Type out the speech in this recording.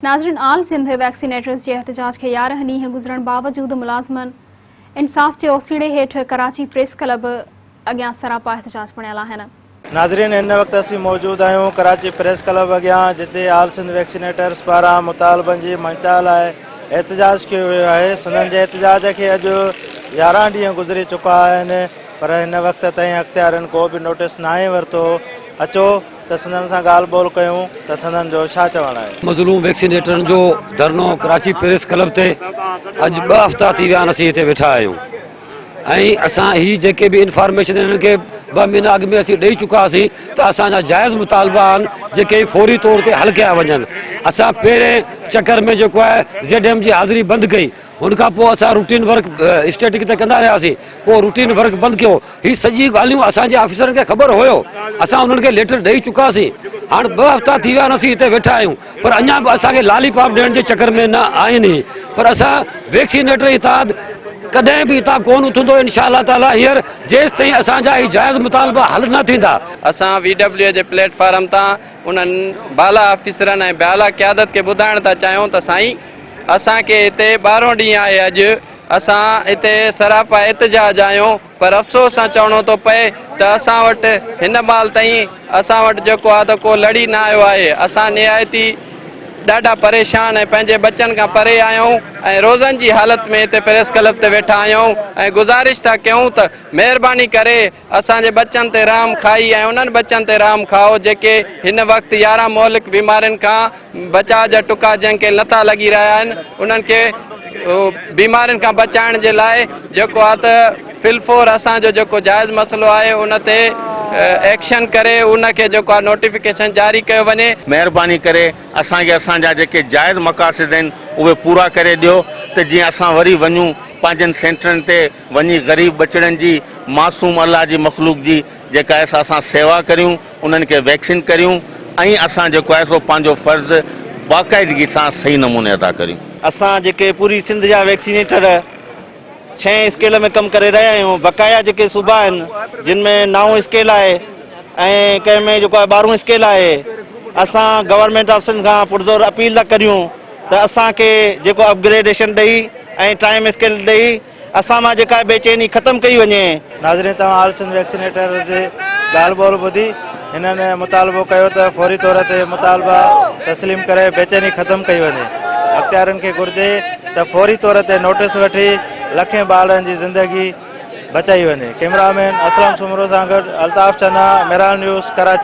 नाज़रीन, आल सिंध वैक्सीनेटर्स के एहतजाज के 11 ॾींहं गुज़रण बावजूद मुलाज़िमन इंसाफ़ के ओसीड़े हेठ कराची प्रेस क्लब अॻियां सरापा एहतजाज पणियल आहिनि। नाज़रीन, इन वक्त असीं मौजूद आहियूं कराची प्रेस क्लब अॻियां, जिते आल सिंध वैक्सीनेटर्स पारां मुतालबनि जी मञता लाइ एहतजाज कयो वियो आहे। संदन जे एहतजाज खे अॼु 11 ॾींहं गुज़री चुका आहिनि, पर हिन वक़्त ताईं अख़्तियारनि को बि नोटिस न आहे वरितो। अचो त संदन सां ॻाल्हि ॿोल कयूं त संदन जो छा चवणु आहे। मज़लूम वैक्सीनेटरनि जो धरनो कराची प्रेस क्लब ते अॼु 2 हफ़्ता थी विया आहिनि असीं हिते वेठा आहियूं ऐं असां ही जेके बि इंफॉर्मेशन इन्हनि खे 2 महीना अॻु में असीं ॾेई चुका हुआसीं त असांजा जाइज़ मुतालबा आहिनि जेके फौरी तौर ते हल कया वञनि। असां पहिरें चकर में जेको आहे ZM जी हाज़िरी बंदि कई, उनखां पोइ असां रूटीन वर्क स्टैटिक ते कंदा रहियासीं, पोइ रूटीन वर्क बंदि कयो। ही सॼी ॻाल्हियूं असांजे ऑफिसरनि खे ख़बर हुयो, असां उन्हनि खे लेटर ॾेई चुकासीं। हाणे 2 हफ़्ता थी विया आहिनि असीं हिते वेठा आहियूं, पर अञा बि असांखे लालीपॉप ॾियण जे चकर में न आहिनि। पर असां वैक्सीनेटर इताद कॾहिं बि हितां कोन उथंदो इंशाअल्लाह ताला हींअर जेसि ताईं असांजा ही जाइज़ मुतालबा हल न थींदा। असां VW जे प्लेटफॉर्म तां उन्हनि बाला ऑफिसरनि ऐं बाला क़यादत खे ॿुधाइण था चाहियूं त साईं असांखे हिते 12 ॾींहं आहे अॼु, असां हिते सरापा एहतजाज आहियूं, पर अफ़सोस सां चवणो थो पए त असां वटि हिन महिल ताईं असां वटि जेको आहे त को लड़ी न आयो आहे। असां निहायती ॾाढा परेशान ऐं पंहिंजे बच्चनि खां परे आहियूं ऐं रोज़नि जी हालत में हिते प्रेस क्लब ते वेठा आहियूं ऐं गुज़ारिश था कयूं त महिरबानी करे असांजे बच्चनि ते रहम खाई ऐं उन्हनि बच्चनि ते रहम खाओ जेके हिन वक़्तु 11 मोहलिक बीमारियुनि खां बचाव जा टुका जंहिंखे नथा लॻी रहिया आहिनि, उन्हनि खे बीमारियुनि खां बचाइण जे लाइ जेको आहे त फिलफोर असांजो जेको जाइज़ मसइलो आहे उन ते एक्शन करे उनखे जेको आहे नोटिफिकेशन जारी कयो वञे। महिरबानी करे असांखे असांजा जेके जाइज़ मक़ासिद आहिनि उहे पूरा करे ॾियो त जीअं असां वरी वञूं पंहिंजनि सेंटरनि ते वञी ग़रीब बचड़नि जी, मासूम अल्लाह जी मख़लूक जी जेका आहे असां सेवा करियूं, उन्हनि खे वैक्सीन करियूं ऐं असां जेको आहे सो पंहिंजो फ़र्ज़ु बाक़ाइदगी सां सही नमूने अदा करियूं। असां जेके पूरी सिंध जा वैक्सीनेटर 6 स्केल में कमु करे रहिया आहियूं। बक़ाया जेके सूबा आहिनि जिन में 9 स्केल आहे ऐं कंहिं में जेको आहे 12 स्केल आहे। असां गवर्नमेंट ऑफिसनि खां पुरज़ोर अपील था करियूं त असांखे जेको अपग्रेडेशन ॾेई ऐं टाइम स्केल ॾेई असां मां जेका बेचैनी ख़तमु कई वञे। नाज़रीन, तव्हां आल सिंध वैक्सीनेटर जे ॻाल्हि ॿोल ॿुधी, हिननि मुतालबो कयो त फौरी तौर ते मुतालबा तस्लीम करे बेचैनी ख़तमु कई वञे। अख़्तियारनि खे घुर्जे त फौरी तौर ते नोटिस वठी लखें ॿारनि जी ज़िंदगी बचाई वञे। कैमरामैन असलम सुमरो सां गॾु अल्ताफ़ चन्ना, मेरान न्यूज़, कराची।